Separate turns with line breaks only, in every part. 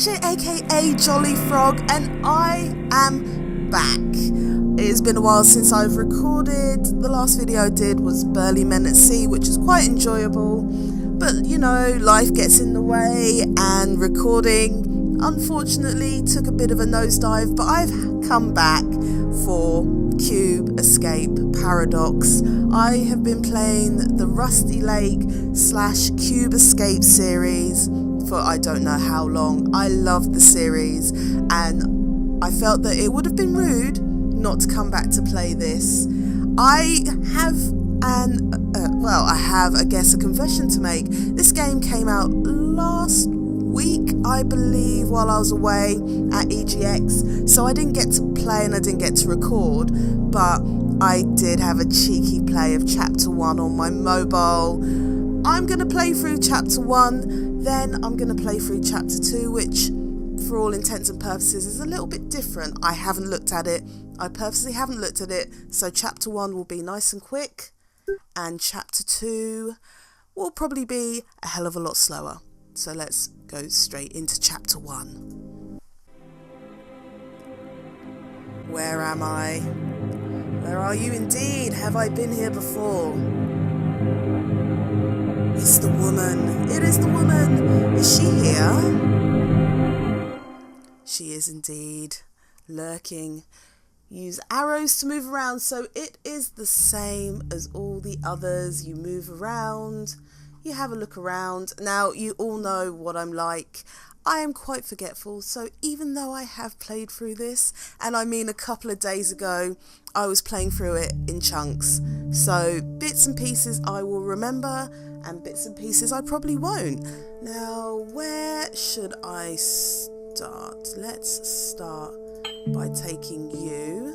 Ashley aka JollyFrog, and I am back. It has been a while since I've recorded. The last video I did was Burly Men at Sea, which is quite enjoyable, but you know, life gets in the way and recording unfortunately took a bit of a nosedive, but I've come back for Cube Escape Paradox. I have been playing the Rusty Lake / Cube Escape series for I don't know how long. I love the series and I felt that it would have been rude not to come back to play this. I have I guess a confession to make. This game came out last week, I believe, while I was away at EGX, so I didn't get to play and I didn't get to record, but I did have a cheeky play of chapter 1 on my mobile. I'm going to play through chapter 1, then I'm going to play through chapter 2, which for all intents and purposes is a little bit different. I haven't looked at it. I purposely haven't looked at it, so chapter 1 will be nice and quick, and chapter 2 will probably be a hell of a lot slower. So let's go straight into chapter 1. Where am I? Where are you indeed? Have I been here before? It's the woman. It is the woman. Is she here? She is indeed lurking. Use arrows to move around, so it is the same as all the others. You move around, you have a look around. Now, you all know what I'm like. I am quite forgetful, so even though I have played through this, and I mean a couple of days ago, I was playing through it in chunks. So bits and pieces I will remember, and bits and pieces I probably won't. Now, where should I start? Let's start by taking you,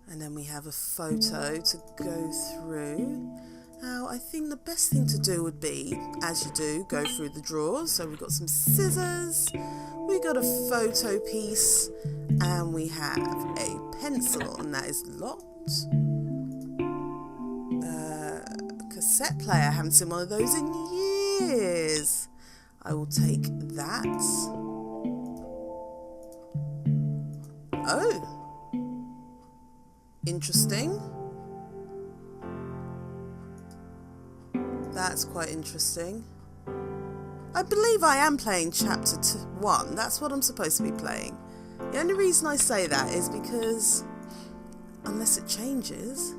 and then we have a photo to go through. Now, I think the best thing to do would be, as you do, go through the drawers. So we've got some scissors, we got a photo piece, and we have a pencil, and that is locked. Cassette player, I haven't seen one of those in years. I will take that. Oh, interesting. That's quite interesting. I believe I am playing chapter 1. That's what I'm supposed to be playing. The only reason I say that is because, unless it changes,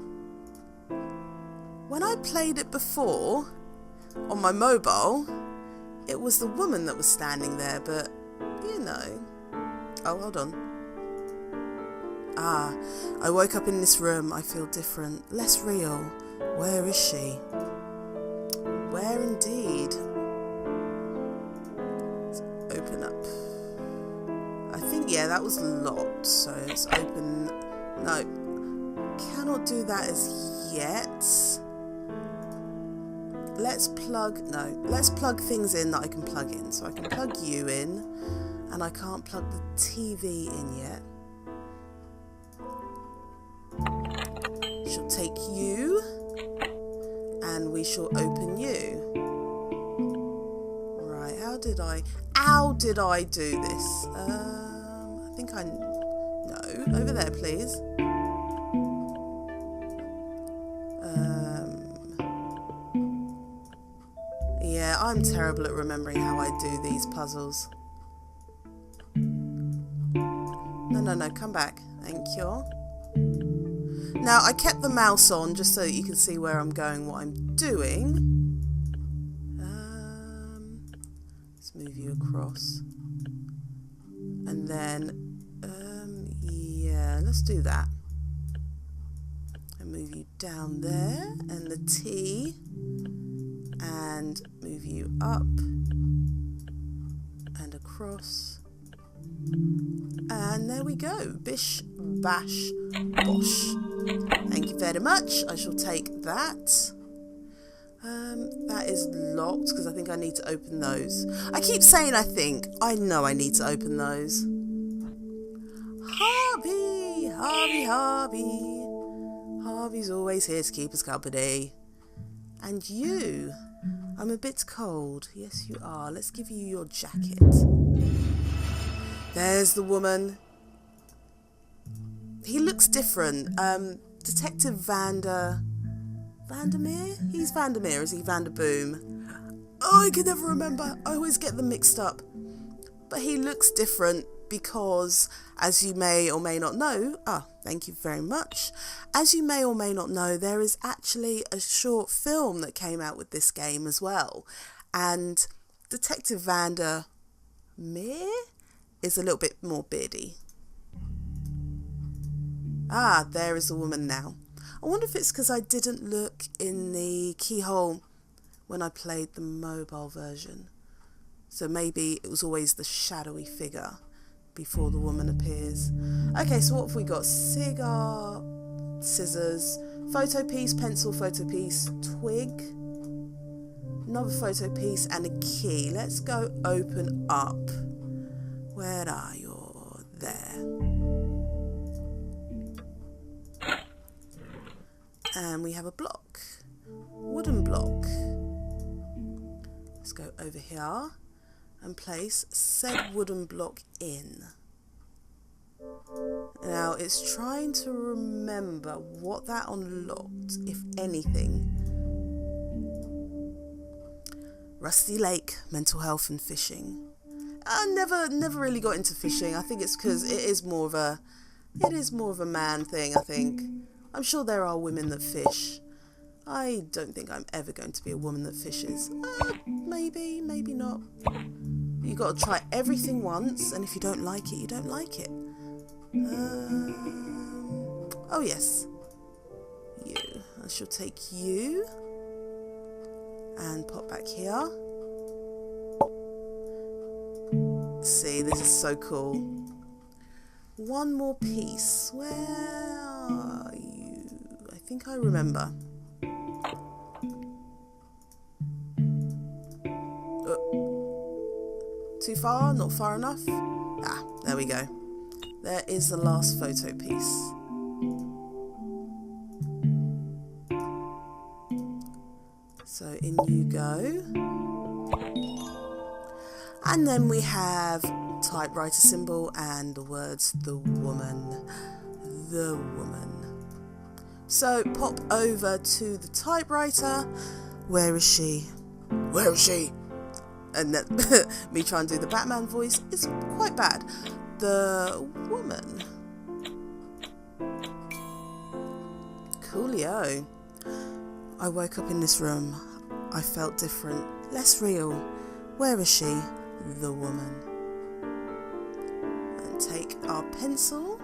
when I played it before on my mobile, it was the woman that was standing there, but you know. Oh, hold on. Ah, I woke up in this room. I feel different, less real. Where is she? Where indeed? Let's open up. I think, yeah, that was locked, so let's open. No, cannot do that as yet. Let's plug things in that I can plug in. So I can plug you in, and I can't plug the TV in yet. She'll take you, and we shall open you. Right, how did I do this? I think no, over there please. Yeah, I'm terrible at remembering how I do these puzzles. No, come back. Thank you. Now, I kept the mouse on just so that you can see where I'm going, what I'm doing. Let's move you across. And then, yeah, let's do that. And move you down there, and the T. And move you up. And across. And there we go. Bish, bash, bosh. Thank you very much. I shall take that. That is locked because I think I need to open those. I keep saying I think. I know I need to open those. Harvey. Harvey's always here to keep us company. And you. I'm a bit cold. Yes, you are. Let's give you your jacket. There's the woman. He looks different. Detective Vandermeer? He's Vandermeer, is he Vanderboom? Oh, I can never remember. I always get them mixed up. But he looks different because, as you may or may not know, thank you very much. As you may or may not know, there is actually a short film that came out with this game as well. And Detective Vandermeer is a little bit more beardy. There is a woman now. I wonder if it's because I didn't look in the keyhole when I played the mobile version. So maybe it was always the shadowy figure before the woman appears. Okay, so what have we got? Cigar, scissors, photo piece, pencil, photo piece, twig, another photo piece, and a key. Let's go open up. Where are you? There. And we have a block, wooden block. Let's go over here and place said wooden block in. Now it's trying to remember what that unlocked, if anything. Rusty Lake, mental health and fishing. I never really got into fishing. I think it's because it is more of a man thing, I think. I'm sure there are women that fish. I don't think I'm ever going to be a woman that fishes. Maybe, maybe not. You got to try everything once, and if you don't like it, you don't like it. Oh yes, you. I shall take you and pop back here. See, this is so cool. One more piece. Where are you? I think I remember. Too far? Not far enough? There we go. There is the last photo piece. So in you go. And then we have typewriter symbol and the words the woman. The woman. So pop over to the typewriter. Where is she? Where is she? And that, me trying to do the Batman voice is quite bad. The woman. Coolio. I woke up in this room. I felt different, less real. Where is she? The woman. And take our pencil.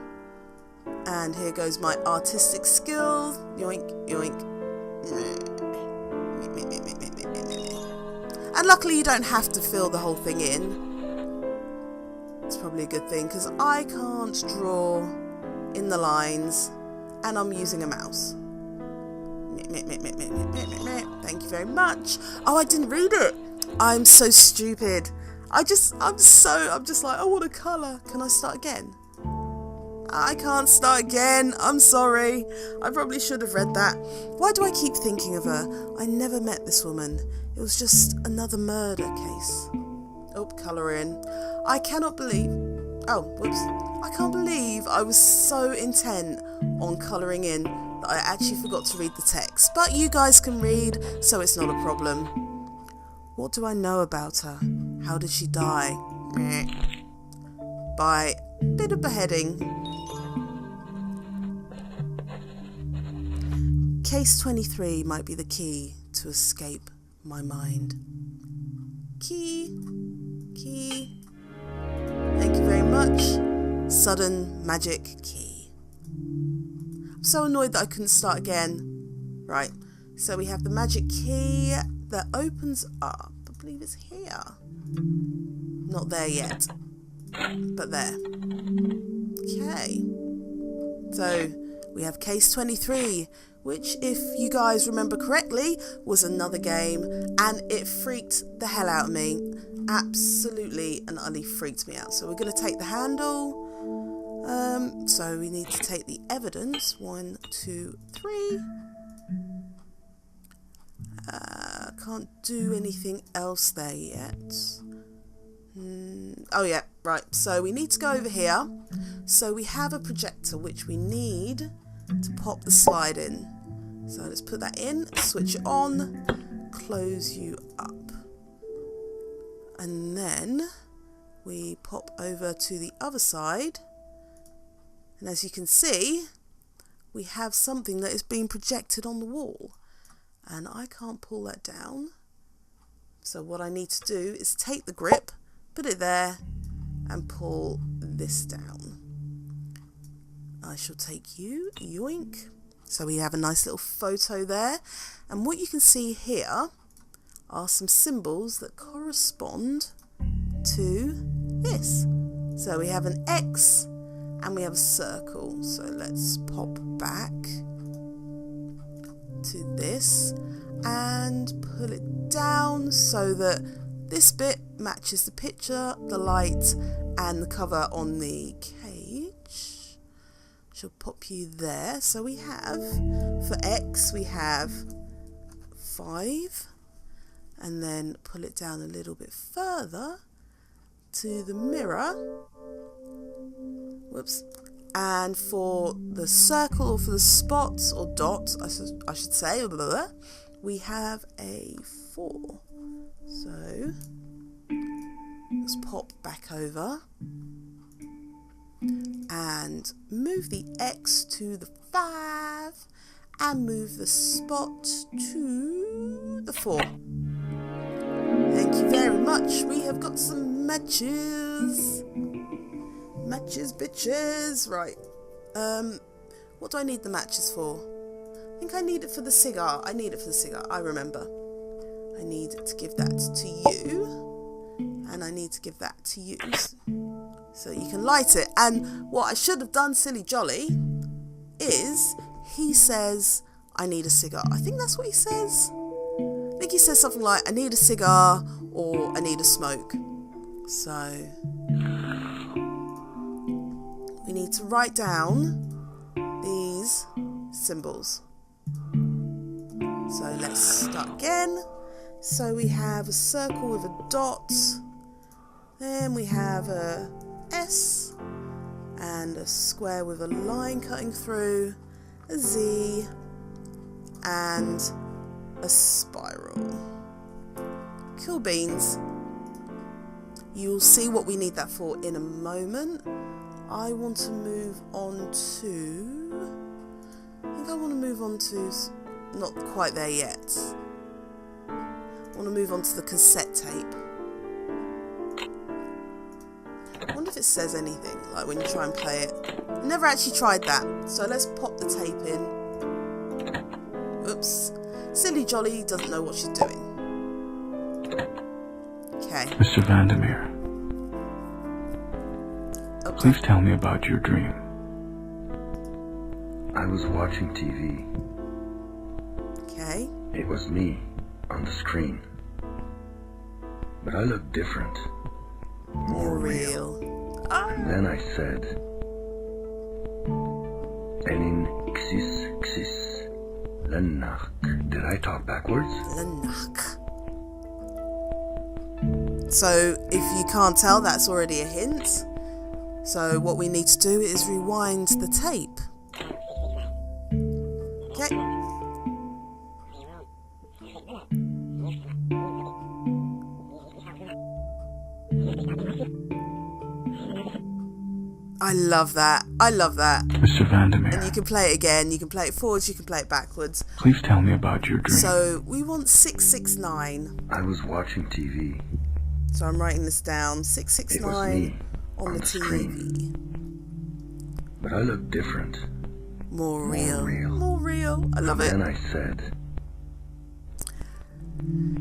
And here goes my artistic skill. Yoink, yoink. And luckily you don't have to fill the whole thing in. It's probably a good thing because I can't draw in the lines and I'm using a mouse. Thank you very much. Oh, I didn't read it. I'm so stupid. I'm just like, I want a colour. Can I start again? I can't start again. I'm sorry. I probably should have read that. Why do I keep thinking of her? I never met this woman. It was just another murder case. Oh, colour in. I cannot believe... Oh, whoops. I can't believe I was so intent on colouring in that I actually forgot to read the text. But you guys can read, so it's not a problem. What do I know about her? How did she die? By a bit of beheading. Case 23 might be the key to escape my mind. Key. Thank you very much. Sudden magic key. I'm so annoyed that I couldn't start again. Right, so we have the magic key that opens up. I believe it's here. Not there yet, but there. Okay. So we have case 23, which, if you guys remember correctly, was another game, and it freaked the hell out of me. Absolutely and utterly freaked me out. So we're going to take the handle. So we need to take the evidence. 1, 2, 3. Can't do anything else there yet. Oh yeah, right. So we need to go over here. So we have a projector which we need to pop the slide in. So let's put that in, switch it on, close you up. And then we pop over to the other side. And as you can see, we have something that is being projected on the wall. And I can't pull that down. So what I need to do is take the grip, put it there, and pull this down. I shall take you, yoink. So we have a nice little photo there. And what you can see here are some symbols that correspond to this. So we have an X and we have a circle. So let's pop back to this and pull it down so that this bit matches the picture, the light, and the cover on the cage. She'll pop you there. So we have, for X, we have 5, and then pull it down a little bit further to the mirror. Whoops. And for the circle, or for the spots or dots, I should say, we have a 4. So let's pop back over and move the X to the 5 and move the spot to the 4. Thank you very much. We have got some matches. Matches, bitches. Right. What do I need the matches for? I think I need it for the cigar. I need it for the cigar. I remember. I need to give that to you. And I need to give that to you. So you can light it. And what I should have done, silly jolly, is he says, I need a cigar. I think that's what he says. I think he says something like, I need a cigar or I need a smoke. So we need to write down these symbols. So let's start again. So we have a circle with a dot. Then we have a S and a square with a line cutting through, a Z and a spiral. Cool beans. You'll see what we need that for in a moment. I want to move on to, I think I want to move on to, not quite there yet. I want to move on to the cassette tape. I wonder if it says anything, like when you try and play it. I never actually tried that, so let's pop the tape in. Oops. Silly Jolly doesn't know what she's doing. Okay.
Mr. Vandermeer, please tell me about your dream.
I was watching TV.
Okay.
It was me on the screen. But I looked different. More real. And then I said, Enin xis xis lenach. Did I talk backwards?
Lenach. So if you can't tell, that's already a hint. So what we need to do is rewind the tape. Okay. I love that. I love that.
Mr. Vandermeer.
And you can play it again. You can play it forwards. You can play it backwards.
Please tell me about your dream.
So we want 669.
I was watching TV.
So I'm writing this down. 669 on the TV.
Screen. But I looked different.
More real. More real. I love it.
And then I said,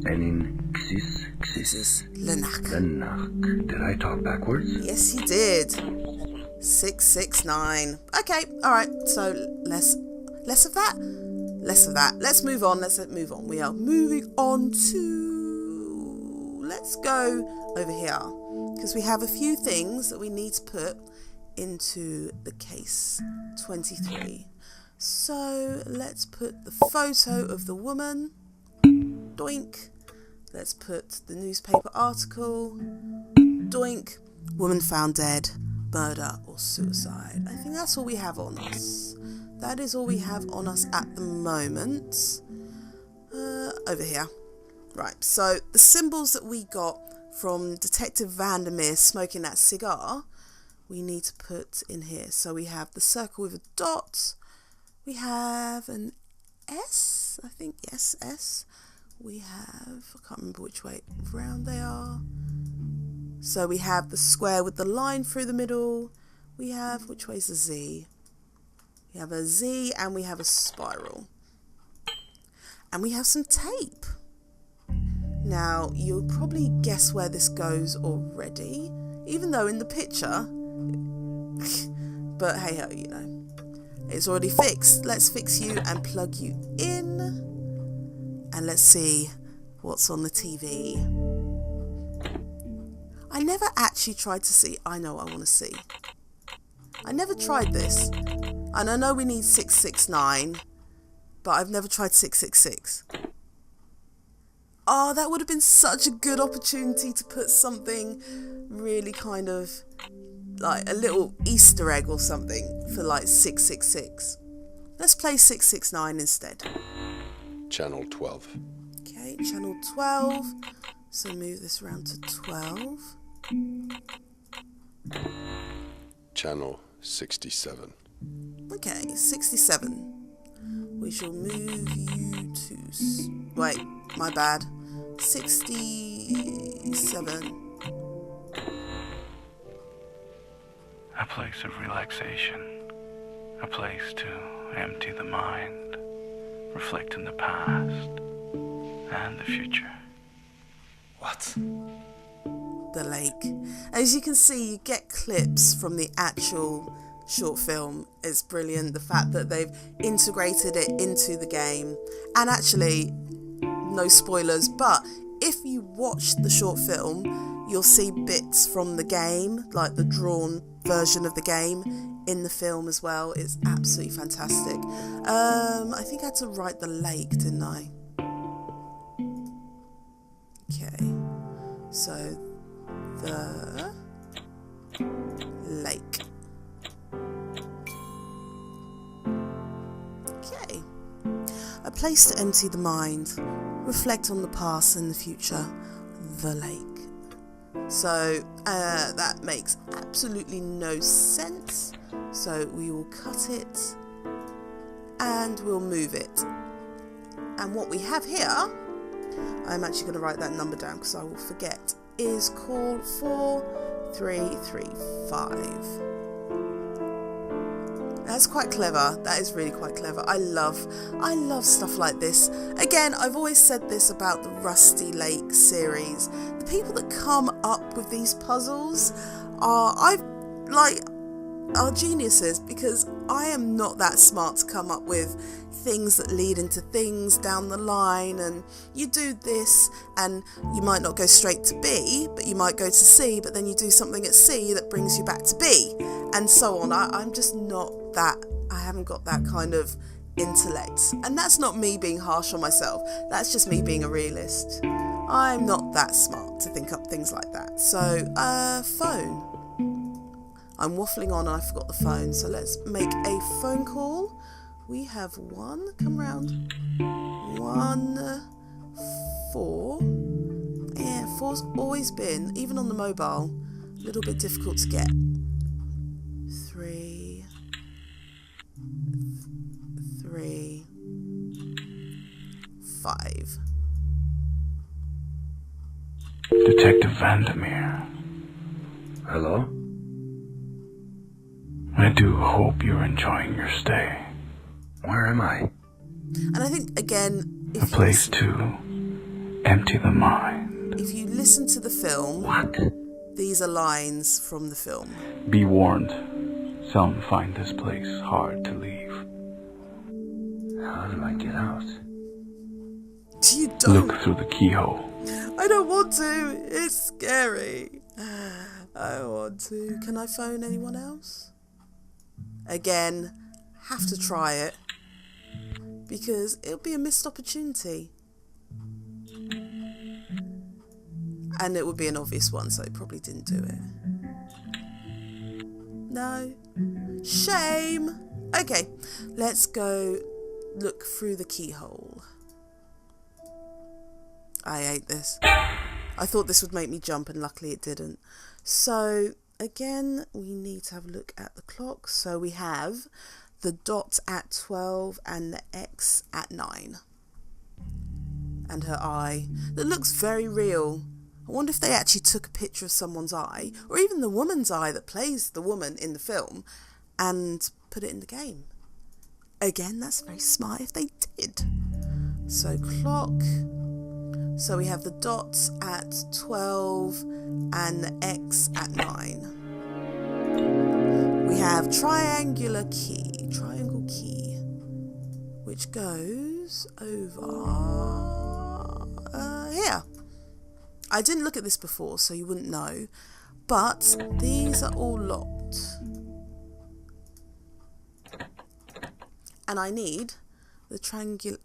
Enin xis xis lenach. Did I talk backwards?
Yes, you did. 669. Okay, alright, so less of that. Less of that. Let's move on. Let's move on. We are moving on to, let's go over here, because we have a few things that we need to put into the case 23. So let's put the photo of the woman. Doink. Let's put the newspaper article. Doink. woman found dead, murder or suicide. I think that's all we have on us. That is all we have on us at the moment. Over here. Right, so the symbols that we got from Detective Vandermeer smoking that cigar, we need to put in here. So we have the circle with a dot. We have an S, I think, yes, S. We have, I can't remember which way round they are. So we have the square with the line through the middle. We have, which way is the Z? We have a Z and we have a spiral. And we have some tape. Now, you'll probably guess where this goes already, even though in the picture, but hey ho, you know, it's already fixed. Let's fix you and plug you in, and let's see what's on the TV. I never actually tried to see. I know what I want to see. I never tried this, and I know we need 669, but I've never tried 666. Oh, that would have been such a good opportunity to put something really kind of like a little Easter egg or something for like 666. Let's play 669 instead.
Channel 12.
Okay, channel 12. So move this around to 12.
Channel 67.
Okay, 67. We shall move you to... Wait, my bad. 67.
A place of relaxation. A place to empty the mind, reflect on the past and the future.
What?
The lake. As you can see, you get clips from the actual short film. It's brilliant. The fact that they've integrated it into the game. And actually, no spoilers, but if you watch the short film, you'll see bits from the game, like the drawn version of the game in the film as well. It's absolutely fantastic. I think I had to write the lake, didn't I? Okay, so the lake. Okay, a place to empty the mind, reflect on the past and the future, the lake. So that makes absolutely no sense. So we will cut it and we'll move it. And what we have here, I'm actually going to write that number down because I will forget, is call 4335. That's quite clever. That is really quite clever. I love stuff like this. Again, I've always said this about the Rusty Lake series. The people that come up with these puzzles are geniuses, because I am not that smart to come up with things that lead into things down the line, and you do this and you might not go straight to B, but you might go to C, but then you do something at C that brings you back to B, and so on. I'm just not that, I haven't got that kind of intellect, and that's not me being harsh on myself, that's just me being a realist. I'm not that smart to think up things like that. So phone. I'm waffling on and I forgot the phone, so let's make a phone call. We have one, come round, 1 4. Yeah, 4's always been, even on the mobile, a little bit difficult to get. 3 5.
Detective Vandermeer,
Hello?
I do hope you're enjoying your stay.
Where am I?
And I think, again,
A place to empty the mind.
if you listen to the film,
What?
these are lines from the film.
Be warned, some find this place hard to leave.
How do I get out?
You don't.
Look through the keyhole.
I don't want to. It's scary. I don't want to. Can I phone anyone else? Again, have to try it, because it'll be a missed opportunity. And it would be an obvious one, so it probably didn't do it. No? Shame. Okay, let's go look through the keyhole. I hate this. I thought this would make me jump and luckily it didn't. So again, we need to have a look at the clock. So we have the dot at 12 and the X at 9. And her eye. That looks very real. I wonder if they actually took a picture of someone's eye, or even the woman's eye that plays the woman in the film, and put it in the game. Again, that's very smart if they did. So clock. So we have the dots at 12 and the X at 9. We have triangle key, which goes over here. I didn't look at this before, so you wouldn't know, but these are all locked. And I need the triangle,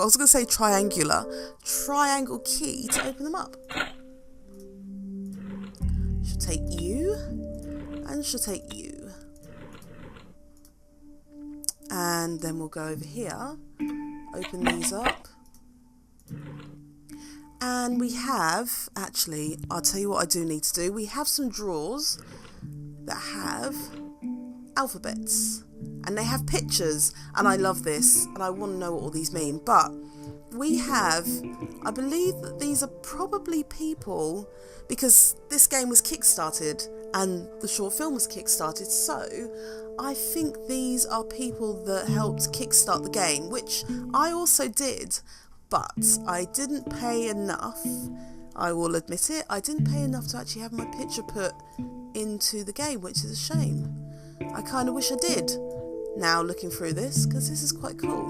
I was going to say triangle key to open them up. She'll take you, and she'll take you. And then we'll go over here, open these up. And we have, actually, I'll tell you what I do need to do. We have some drawers that have alphabets. And they have pictures, and I love this, and I want to know what all these mean. But we have, I believe that these are probably people, because this game was kickstarted and the short film was kickstarted, so I think these are people that helped kickstart the game, which I also did, but I didn't pay enough. I will admit it, I didn't pay enough to actually have my picture put into the game, which is a shame. I kind of wish I did. Now looking through this, because this is quite cool.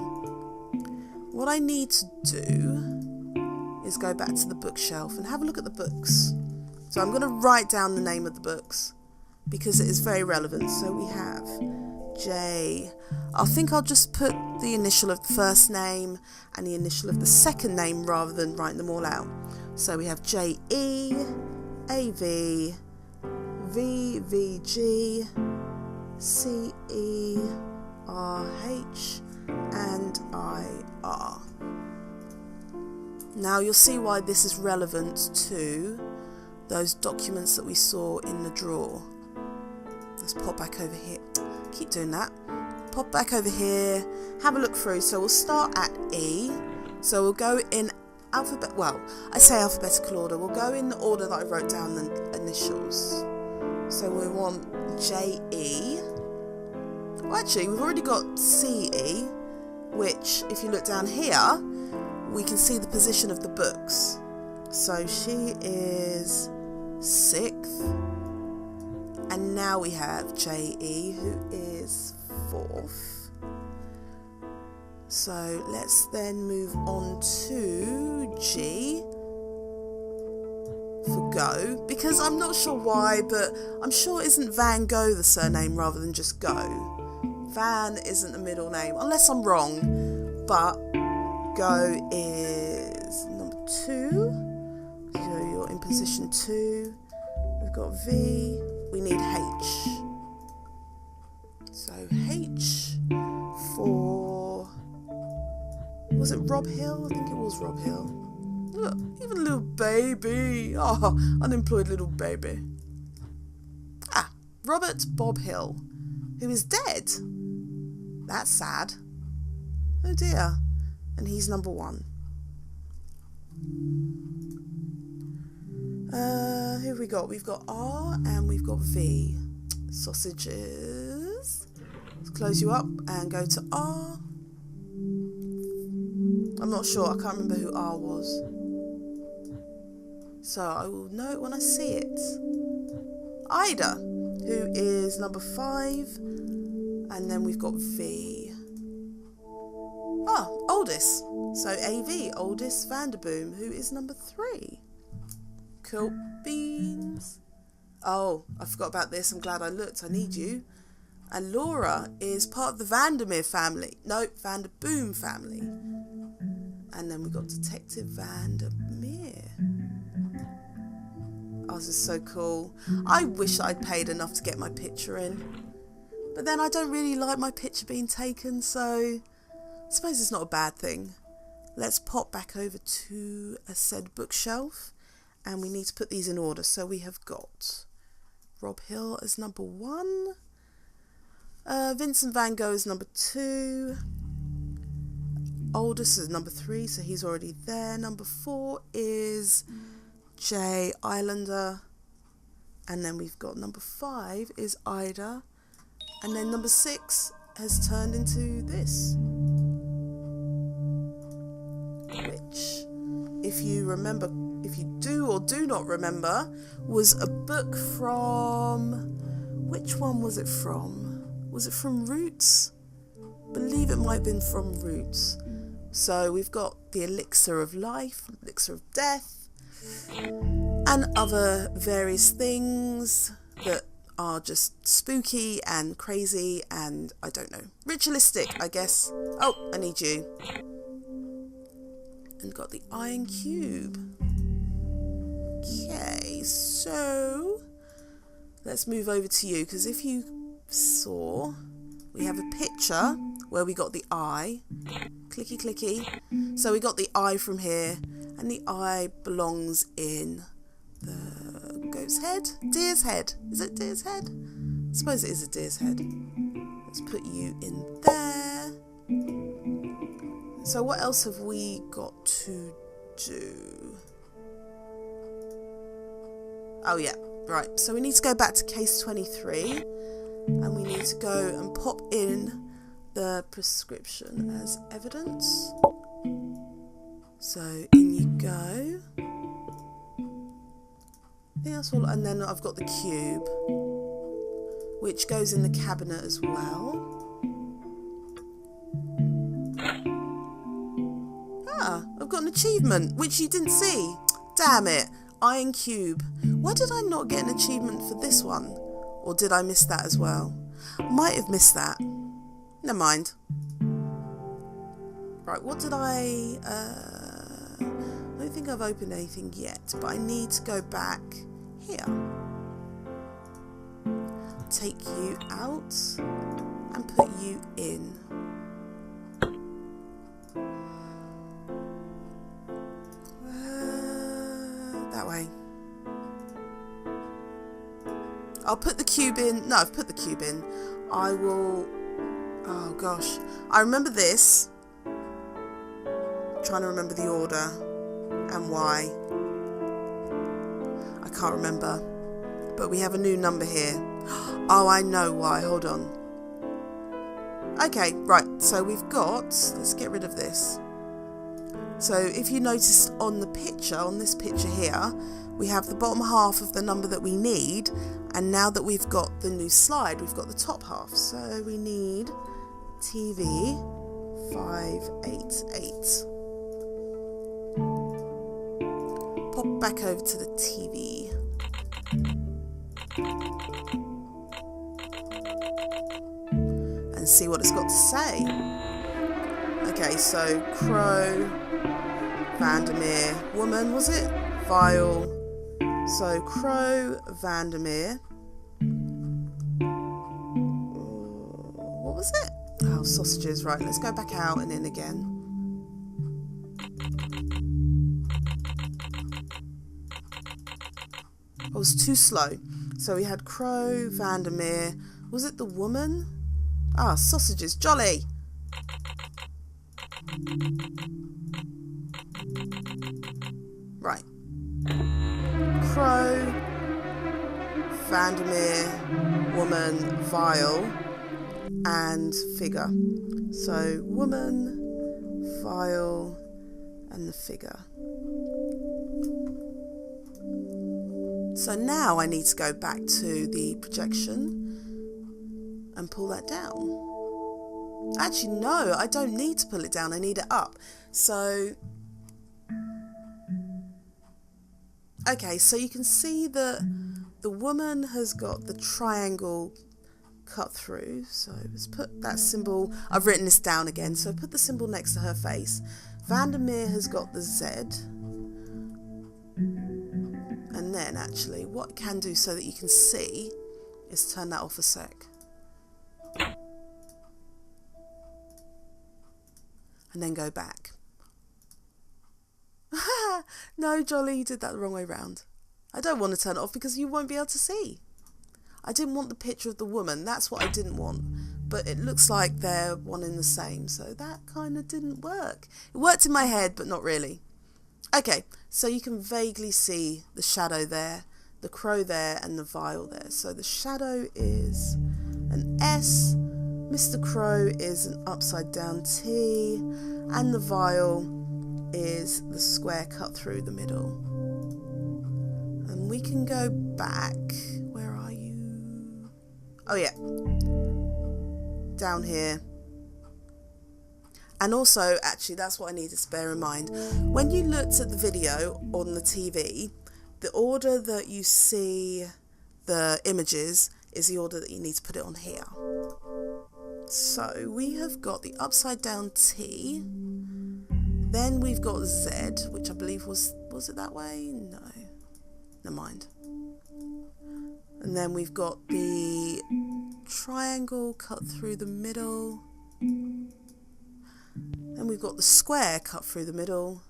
What I need to do is go back to the bookshelf and have a look at the books. So I'm going to write down the name of the books because it is very relevant. So we have J. I think I'll just put the initial of the first name and the initial of the second name rather than writing them all out. So we have J-E, A-V, V-V-G, C-E-R-H and I-R. Now you'll see why this is relevant to those documents that we saw in the drawer. Let's pop back over here. Keep doing that. Pop back over here, have a look through. So we'll start at E. So we'll go in alphabetical order. We'll go in the order that I wrote down the initials. So we want J-E. Well, actually, we've already got C-E, which, if you look down here, we can see the position of the books. So she is 6th. And now we have J-E, who is 4th. So let's then move on to G for Go, because I'm not sure why, but I'm sure isn't Van Gogh the surname rather than just Go. Van isn't the middle name, unless I'm wrong, but Go is number 2. So you're in position 2. We've got V. We need H. So H for... Was it Rob Hill? I think it was Rob Hill. Look, even a little baby. Oh, unemployed little baby. Robert Bob Hill, who is dead. That's sad. Oh dear. And he's number 1. Who have we got? We've got R and we've got V. Sausages. Let's close you up and go to R. I'm not sure. I can't remember who R was. So I will know it when I see it. Ida, who is number 5. And then we've got V. Oldest. So AV, Oldest Vanderboom, who is number 3. Cool beans. Oh, I forgot about this. I'm glad I looked. I need you. And Laura is part of the Vandermeer family. No, Vanderboom family. And then we've got Detective Vandermeer. Oh, this is so cool. I wish I'd paid enough to get my picture in. But then I don't really like my picture being taken, so I suppose it's not a bad thing. Let's pop back over to a said bookshelf, and we need to put these in order. So we have got Rob Hill as number 1, Vincent van Gogh is number 2, Aldous is number 3, so he's already there. Number 4 is J. Islander, and then we've got number 5 is Ida, and then number 6 has turned into this, which, if you remember, if you do or do not remember, was a book from, which one was it from? Was it from Roots? I believe it might have been from Roots. So we've got the elixir of life, elixir of death, and other various things that are just spooky and crazy and, I don't know, ritualistic, I guess. Oh, I need you. And got the iron cube. Okay, so let's move over to you, because if you saw, we have a picture where we got the eye. Clicky clicky. So we got the eye from here, and the eye belongs in the goat's head? Deer's head. Is it deer's head? I suppose it is a deer's head. Let's put you in there. So what else have we got to do? Oh yeah, right. So we need to go back to case 23, and we need to go and pop in the prescription as evidence. So in you go. I think that's all, and then I've got the cube, which goes in the cabinet as well. Ah, I've got an achievement, which you didn't see. Damn it. Iron cube. Why did I not get an achievement for this one? Or did I miss that as well? Might have missed that. Never mind. Right, what did I don't think I've opened anything yet, but I need to go back here. Take you out and put you in. That way. I'll put the cube in. No, I've put the cube in. I will. Oh gosh. I remember this. I'm trying to remember the order and why. I can't remember. But we have a new number here. Oh, I know why. Hold on. Okay, right. So we've got. Let's get rid of this. So if you noticed on the picture, on this picture here, we have the bottom half of the number that we need, and now that we've got the new slide, we've got the top half. So we need TV 588. Pop back over to the TV. And see what it's got to say. Okay, so Crow, Vandermeer, woman, was it? Vial. So Crow, Vandermeer. What was it? Oh, sausages. Right, let's go back out and in again. I was too slow. So we had Crow, Vandermeer. Was it the woman? Ah, sausages. Jolly. Right. Crow, Vandermeer, woman, vial, and figure. So woman, vial, and the figure. So now I need to go back to the projection and pull that down. Actually, no, I don't need to pull it down. I need it up. So, okay, so you can see that the woman has got the triangle cut through. So let's put that symbol. I've written this down again. So put the symbol next to her face. Vandermeer has got the Z. And And then actually what I can do so that you can see is turn that off a sec. And then go back. No, Jolly, you did that the wrong way round. I don't want to turn it off because you won't be able to see. I didn't want the picture of the woman. That's what I didn't want. But it looks like they're one and the same. So that kind of didn't work. It worked in my head, but not really. Okay, so you can vaguely see the shadow there, the crow there, and the vial there. So the shadow is an S, Mr. Crow is an upside down T, and the vial is the square cut through the middle. And we can go back. Where are you? Oh yeah, down here. And also, actually, that's what I need to bear in mind. When you looked at the video on the TV, the order that you see the images is the order that you need to put it on here. So we have got the upside down T. Then we've got Z, which I believe was it that way? No. Never mind. And then we've got the triangle cut through the middle. Then we've got the square cut through the middle.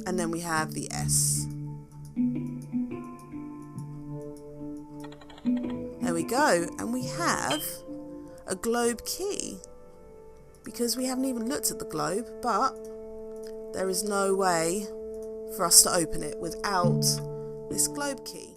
And then we have the S. There we go. And we have a globe key. Because we haven't even looked at the globe, but there is no way for us to open it without this globe key.